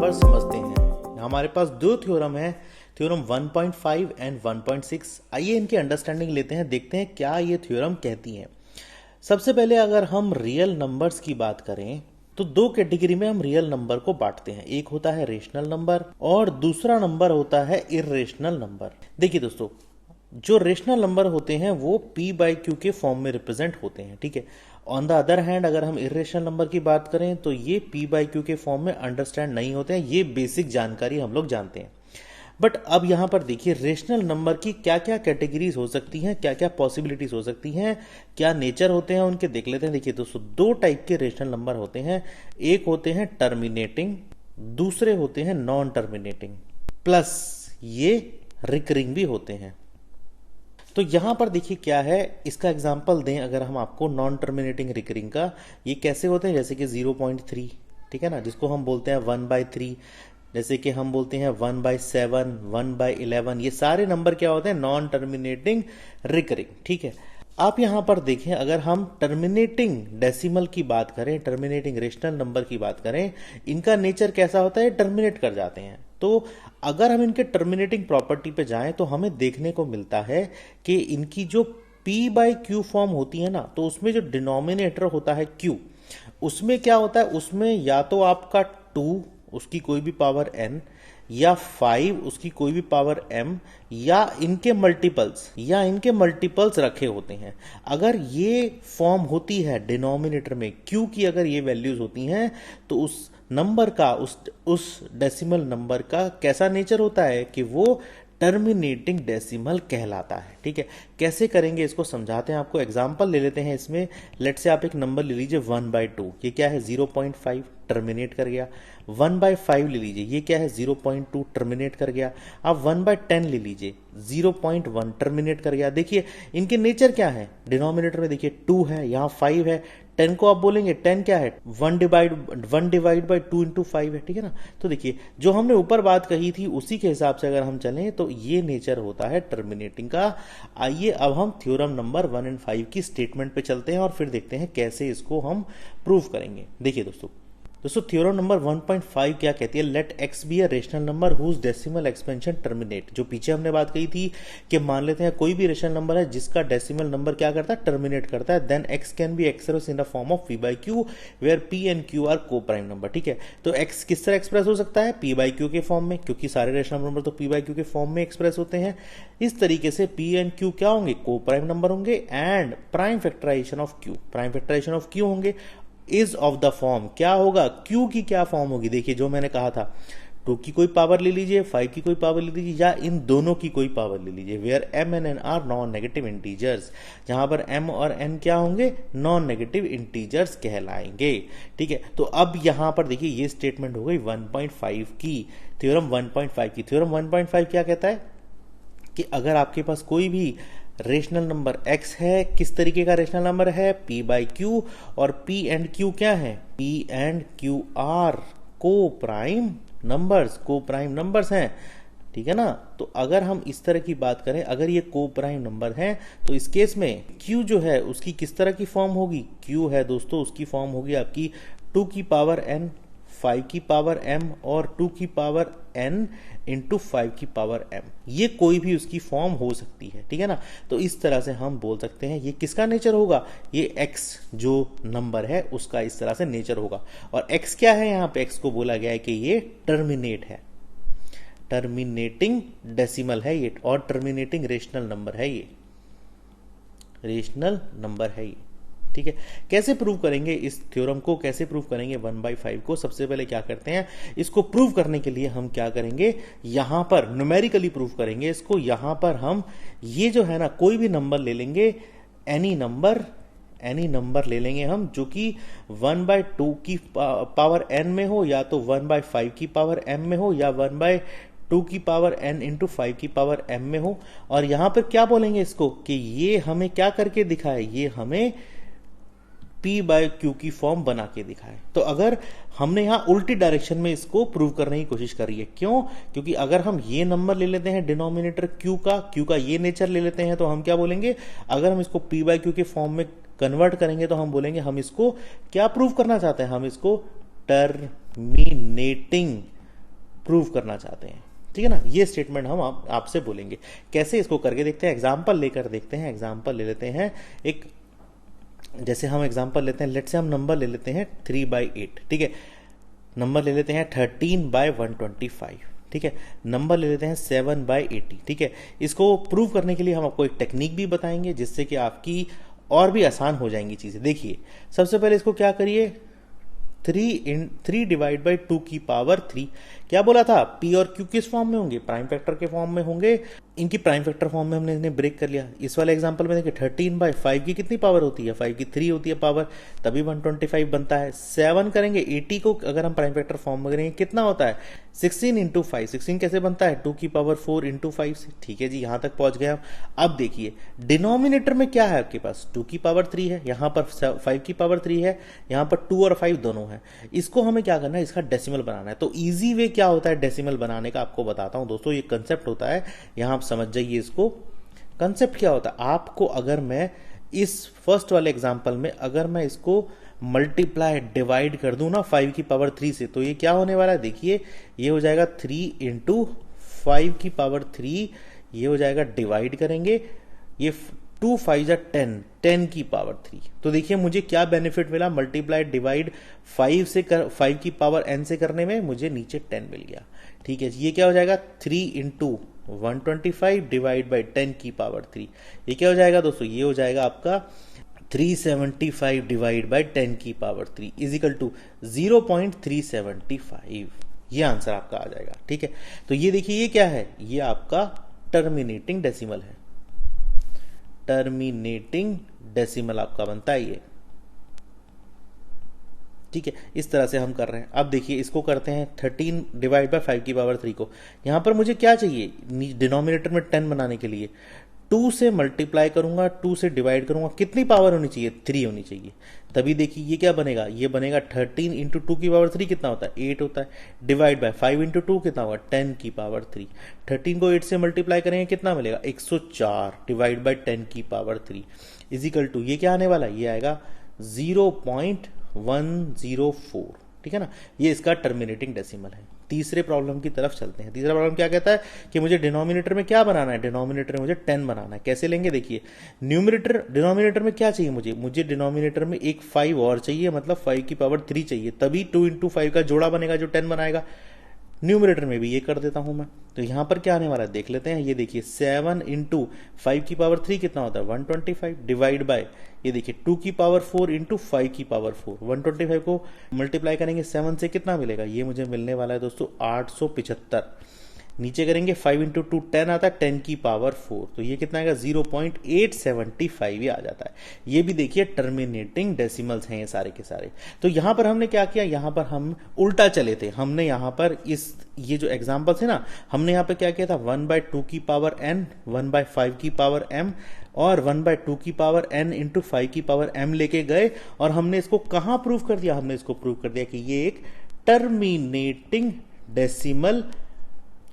Number समझते हैं। हमारे पास दो थ्योरम है, थ्योरम 1.5 एंड 1.6। आइए इनकी अंडरस्टैंडिंग लेते हैं, देखते हैं क्या ये थ्योरम कहती हैं। सबसे पहले अगर हम रियल नंबर्स की बात करें तो दो कैटेगरी में हम रियल नंबर को बांटते हैं। एक होता है रेशनल नंबर और दूसरा नंबर होता है इर्रेशनल नंबर। देखिए दोस्तों, जो रेशनल नंबर होते हैं वो p बाई क्यू के फॉर्म में रिप्रेजेंट होते हैं, ठीक है। ऑन द अदर हैंड अगर हम इर्रेशनल नंबर की बात करें तो ये p बाई क्यू के फॉर्म में अंडरस्टैंड नहीं होते हैं। ये बेसिक जानकारी हम लोग जानते हैं। बट अब यहाँ पर देखिए रेशनल नंबर की क्या क्या कैटेगरीज हो सकती हैं, क्या क्या पॉसिबिलिटीज हो सकती हैं, क्या नेचर होते हैं उनके, देख लेते हैं। देखिए दोस्तों, दो टाइप के रेशनल नंबर होते हैं। एक होते हैं टर्मिनेटिंग, दूसरे होते हैं नॉन टर्मिनेटिंग, प्लस ये रिकरिंग भी होते हैं। तो यहां पर देखिए क्या है, इसका एग्जांपल दें अगर हम आपको नॉन टर्मिनेटिंग रिकरिंग का, ये कैसे होते हैं, जैसे कि 0.3, ठीक है ना, जिसको हम बोलते हैं 1/3, जैसे कि हम बोलते हैं 1/7, 1/11। ये सारे नंबर क्या होते हैं, नॉन टर्मिनेटिंग रिकरिंग, ठीक है। आप यहां पर देखें, अगर हम टर्मिनेटिंग डेसिमल की बात करें, टर्मिनेटिंग रेशनल नंबर की बात करें, इनका नेचर कैसा होता है, टर्मिनेट कर जाते हैं। तो अगर हम इनके टर्मिनेटिंग प्रॉपर्टी पे जाएं तो हमें देखने को मिलता है कि इनकी जो p बाई क्यू फॉर्म होती है ना, तो उसमें जो डिनोमिनेटर होता है q, उसमें क्या होता है, उसमें या तो आपका 2 उसकी कोई भी पावर n, या 5 उसकी कोई भी पावर m, या इनके मल्टीपल्स रखे होते हैं। अगर ये फॉर्म होती है डिनोमिनेटर में q की, अगर ये वैल्यूज होती हैं, तो उस नंबर का, उस डेसिमल नंबर का कैसा नेचर होता है कि वो टर्मिनेटिंग डेसिमल कहलाता है, ठीक है। कैसे करेंगे इसको समझाते हैं आपको, एग्जांपल ले लेते हैं इसमें। लेट से आप एक नंबर ले लीजिए 1/2, ये क्या है 0.5, टर्मिनेट कर गया। 1/5 ले लीजिए, ये क्या है 0.2, टर्मिनेट कर गया। आप 1/10 ले लीजिए, 0.1, टर्मिनेट कर गया। देखिए इनके नेचर क्या है, डिनोमिनेटर में देखिए 2 है, यहाँ 5 है। 10 को आप बोलेंगे 10 क्या है, 1/2 इंटू 5 है, ठीक है ना। तो देखिए जो हमने ऊपर बात कही थी उसी के हिसाब से अगर हम चलें तो ये नेचर होता है टर्मिनेटिंग का। आइए अब हम थ्योरम नंबर 1 एंड 5 की स्टेटमेंट पे चलते हैं और फिर देखते हैं कैसे इसको हम प्रूव करेंगे। देखिए दोस्तों, थ्योरम नंबर 1.5 क्या कहती है, let x be a rational number whose decimal expansion terminate. जो पीछे हमने बात कही थी कि मान लेते हैं कोई भी रेशनल नंबर है जिसका डेसिमल नंबर क्या करता है, टर्मिनेट करता है, then x can be express in the form of p by q where p and q are coprime number, ठीक है। तो x किस तरह एक्सप्रेस हो सकता है, p बाई क्यू के फॉर्म में, क्योंकि सारे रेशनल नंबर तो p बाई क्यू के फॉर्म में एक्सप्रेस होते हैं। इस तरीके से p एंड q क्या होंगे, को प्राइम नंबर होंगे, and prime factorisation of q होंगे। इज ऑफ द फॉर्म क्या होगा, q की क्या फॉर्म होगी, देखिए जो मैंने कहा था 2 की कोई पावर ले लीजिए, 5 की कोई पावर ले लीजिए, या इन दोनों की कोई पावर ले लीजिए। Where m and n are non negative integers, जहां पर m और n क्या होंगे, नॉन नेगेटिव इंटीजर्स कहलाएंगे, ठीक है। तो अब यहां पर देखिए ये स्टेटमेंट हो गई 1.5 की, थ्योरम 1.5 की। थ्योरम 1.5 क्या कहता है कि अगर आपके पास कोई भी रेशनल नंबर x है, किस तरीके का रेशनल नंबर है, p बाई क्यू, और p एंड q क्या है, p एंड q आर को प्राइम नंबर्स हैं, ठीक है ना। तो अगर हम इस तरह की बात करें, अगर ये को प्राइम नंबर है तो इस केस में q जो है उसकी किस तरह की फॉर्म होगी, q है दोस्तों उसकी फॉर्म होगी आपकी 2 की पावर n, 5 की पावर m और 2 की पावर n इंटू 5 की पावर m, ये कोई भी उसकी फॉर्म हो सकती है, ठीक है ना। तो इस तरह से हम बोल सकते हैं ये किसका नेचर होगा, ये x जो नंबर है उसका इस तरह से नेचर होगा। और x क्या है, यहाँ पे x को बोला गया है कि ये टर्मिनेट है, टर्मिनेटिंग डेसिमल है ये, और टर्मिनेटिंग रेशनल नंबर है ये, ठीक है। कैसे प्रूव करेंगे इस थ्योरम को, कैसे प्रूव करेंगे 1/5 को। सबसे पहले क्या करते हैं, इसको प्रूव करने के लिए हम क्या करेंगे, यहां पर न्यूमेरिकली प्रूव करेंगे इसको। यहां पर हम ये जो है ना कोई भी नंबर ले लेंगे, एनी नंबर ले लेंगे हम जो कि 1/2 की पावर n में हो, या तो 1/5 की पावर m में हो, या 1/2 की पावर n इंटू 5 की पावर m में हो। और यहां पर क्या बोलेंगे इसको कि ये हमें क्या करके दिखाए, ये हमें p बाय क्यू की फॉर्म बना के दिखाए। तो अगर हमने यहां उल्टी डायरेक्शन में इसको प्रूव करने की कोशिश करी है, क्यों, क्योंकि अगर हम ये नंबर ले लेते हैं डिनोमिनेटर q का ये नेचर ले लेते हैं, तो हम क्या बोलेंगे, अगर हम इसको p बाय क्यू के फॉर्म में कन्वर्ट करेंगे तो हम बोलेंगे हम इसको क्या प्रूव करना चाहते हैं, हम इसको टर्मिनेटिंग प्रूव करना चाहते हैं। ठीक है ना, ये स्टेटमेंट हम आपसे बोलेंगे। कैसे इसको करके देखते हैं, एग्जाम्पल लेकर देखते हैं। एग्जाम्पल ले लेते हैं एक, जैसे हम एग्जाम्पल लेते हैं, लेट से हम नंबर ले लेते हैं 3/8। ठीक है, नंबर ले लेते हैं 13/125। ठीक है, नंबर ले लेते हैं 7/80। ठीक है, इसको प्रूव करने के लिए हम आपको एक टेक्निक भी बताएंगे जिससे कि आपकी और भी आसान हो जाएंगी चीज़ें। देखिए, सबसे पहले इसको क्या करिए, 3/2 की पावर 3। क्या बोला था, पी और क्यू किस फॉर्म में होंगे, प्राइम फैक्टर के फॉर्म में होंगे। इनकी प्राइम फैक्टर फॉर्म में हमने इन्हें ब्रेक कर लिया। इस वाले एग्जांपल में देखिए 13/5 की कितनी पावर होती है, 5 की 3 होती है पावर, तभी 125 बनता है। 7 करेंगे 80 को अगर हम प्राइम फैक्टर फॉर्म में करेंगे कितना होता है, 16 इंटू 5। 16 कैसे बनता है, 2 की पावर 4 इंटू 5 से। ठीक है जी, यहां तक पहुंच गए हम। अब देखिए डिनोमिनेटर में क्या है आपके पास, 2 की पावर 3 है, यहां पर 5 की पावर 3 है, यहां पर 2 और 5 दोनों है। इसको हमें क्या करना है, इसका डेसिमल बनाना है। तो इजी वे क्या होता है डेसिमल बनाने का, आपको बताता हूं दोस्तों। ये कंसेप्ट होता है, यहां आप समझ जाइए इसको। कंसेप्ट क्या होता है, आपको अगर मैं इस फर्स्ट वाले एग्जांपल में अगर मैं इसको मल्टीप्लाई डिवाइड कर दूं ना 5 की पावर 3 से, तो ये क्या होने वाला है, देखिए ये हो जाएगा 3 इंटू 5 की पावर 3। ये हो जाएगा, डिवाइड करेंगे, ये 2 5 जा 10, 10 की पावर 3। तो देखिए मुझे क्या बेनिफिट मिला, मल्टीप्लाई डिवाइड 5 की पावर n से करने में मुझे नीचे 10 मिल गया। ठीक है, ये क्या हो जाएगा, 3 इंटू 125 डिवाइड बाई 10 की पावर 3। ये क्या हो जाएगा दोस्तों, ये हो जाएगा आपका 375 डिवाइड बाई 10 की पावर 3 इज इक्वल टू 0.375। ये आंसर आपका आ जाएगा। ठीक है, तो ये देखिए ये क्या है, ये आपका टर्मिनेटिंग डेसिमल है। टर्मिनेटिंग डेसिमल आपका बनता है ये। ठीक है, इस तरह से हम कर रहे हैं। अब देखिए इसको करते हैं 13 डिवाइड बाय 5 की पावर 3 को। यहां पर मुझे क्या चाहिए, डिनोमिनेटर में 10 बनाने के लिए 2 से मल्टीप्लाई करूंगा, 2 से डिवाइड करूंगा, कितनी पावर होनी चाहिए, 3 होनी चाहिए। तभी देखिए ये क्या बनेगा, ये बनेगा 13 इंटू 2 की पावर 3 कितना होता है, 8 होता है, डिवाइड बाय 5 इंटू 2 कितना होगा, 10 की पावर 3। 13 को 8 से मल्टीप्लाई करेंगे कितना मिलेगा, 104 डिवाइड बाय 10 की पावर 3 इजिकल टू, ये क्या आने वाला है, ये आएगा 0.104। ठीक है ना, ये इसका टर्मिनेटिंग डेसिमल है। तीसरे प्रॉब्लम की तरफ चलते हैं। तीसरा प्रॉब्लम क्या कहता है कि मुझे डिनोमिनेटर में क्या बनाना है, डिनोमिनेटर में मुझे 10 बनाना है। कैसे लेंगे, देखिए न्यूमरेटर, डिनोमिनेटर में क्या चाहिए मुझे डिनोमिनेटर में एक 5 और चाहिए, मतलब 5 की पावर 3 चाहिए, तभी 2 इंटू 5 का जोड़ा बनेगा जो 10 बनाएगा। न्यूमरेटर में भी ये कर देता हूं मैं, तो यहां पर क्या आने वाला है देख लेते हैं। ये देखिए 7 इंटू 5 की पावर 3 कितना होता है, 125 डिवाइड बाय, ये देखिए 2 की पावर 4 इंटू 5 की पावर 4। 125 को मल्टीप्लाई करेंगे 7 से कितना मिलेगा, ये मुझे मिलने वाला है दोस्तों 875। नीचे करेंगे 5 इंटू 2 10 आता है, 10 की पावर 4, तो ये कितना आएगा 0.875 ये आ जाता है। ये भी देखिए टर्मिनेटिंग डेसिमल्स हैं ये सारे के सारे। तो यहां पर हमने क्या किया, यहां पर हम उल्टा चले थे। हमने यहां पर ये जो एग्जाम्पल थे ना, हमने यहां पर क्या किया था, 1/2 की पावर n, 1/5 की पावर m और 1/2 की पावर n इंटू 5 की पावर m लेके गए, और हमने इसको कहां प्रूव कर दिया, हमने इसको प्रूव कर दिया कि ये एक टर्मिनेटिंग डेसिमल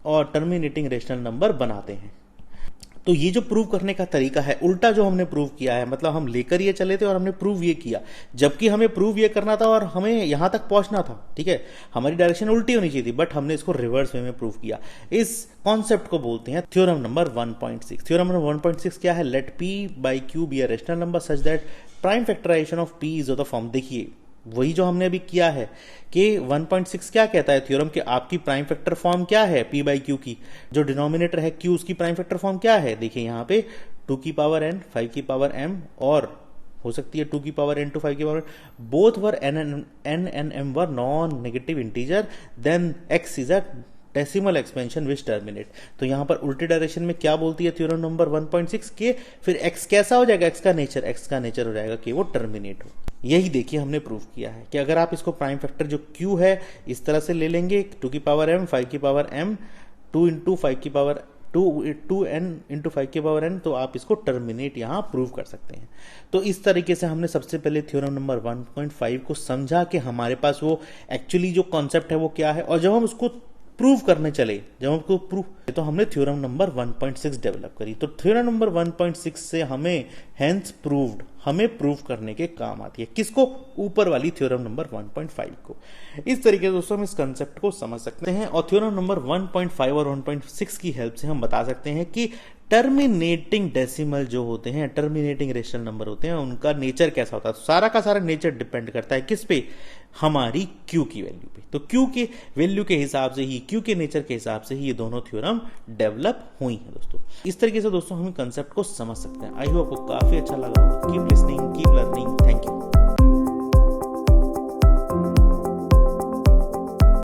और टर्मिनेटिंग रेशनल नंबर बनाते हैं। तो ये जो प्रूव करने का तरीका है, उल्टा जो हमने प्रूव किया है, मतलब हम लेकर ये चले थे और हमने प्रूव ये किया, जबकि हमें प्रूव ये करना था और हमें यहां तक पहुंचना था। ठीक है, हमारी डायरेक्शन उल्टी होनी चाहिए थी, बट हमने इसको रिवर्स वे में प्रूव किया। इस कॉन्सेप्ट को बोलते हैं थ्योरम नंबर 1.6। थ्योरम नंबर 1.6 क्या है, let p by q be a rational number such that prime factorisation of p is of the form. देखिए वही जो हमने अभी किया है कि 1.6 क्या कहता है थ्योरम कि आपकी प्राइम फैक्टर फॉर्म क्या है, p बाई क्यू की, जो डिनोमिनेटर है q उसकी प्राइम फैक्टर फॉर्म क्या है। देखिए यहाँ पे 2 की पावर n, 5 की पावर m, और हो सकती है 2 की पावर n टू 5 की power, both were n and m were non negative integer, then x is a decimal expansion which terminate. तो यहां पर उल्टी डायरेक्शन में क्या बोलती है थ्योरम नंबर 1.6 के, फिर x कैसा हो जाएगा, x का नेचर हो जाएगा कि वो टर्मिनेट हो। यही देखिए हमने प्रूव किया है कि अगर आप इसको प्राइम फैक्टर जो q है इस तरह से ले लेंगे, 2 की पावर m, 5 की पावर m, 2 इंटू 5 की पावर 2n इंटू 5 की पावर n, तो आप इसको टर्मिनेट यहां प्रूव कर सकते हैं। तो इस तरीके से हमने सबसे पहले थ्योरम नंबर 1.5 को समझा कि हमारे पास वो एक्चुअली जो कॉन्सेप्ट है वो क्या है, और जब हम उसको प्रूव करने चले, जब हमको प्रूव, तो हमने थ्योरम नंबर 1.6 डेवलप करी। तो थ्योरम नंबर 1.6 से हमें हेंस प्रूव्ड, हमें प्रूव करने के काम आती है। किसको? ऊपर वाली थ्योरम नंबर 1.5 को। इस तरीके से दोस्तों हम इस कंसेप्ट को समझ सकते हैं और थ्योरम नंबर 1.5 और 1.6 की हेल्प से हम बता सकते हैं कि टर्मिनेटिंग डेसिमल जो होते हैं, टर्मिनेटिंग रेशनल नंबर होते हैं, उनका नेचर कैसा होता है। सारा का सारा नेचर डिपेंड करता है किस पे? हमारी क्यू की वैल्यू पे। तो क्यू के वैल्यू के हिसाब से ही, क्यू के नेचर के हिसाब से ही ये दोनों थ्योरम डेवलप हुई हैं दोस्तों। इस तरीके से दोस्तों हम कंसेप्ट को समझ सकते हैं। आई होप आपको काफी अच्छा लगा होगा। Keep listening, keep learning. Thank you.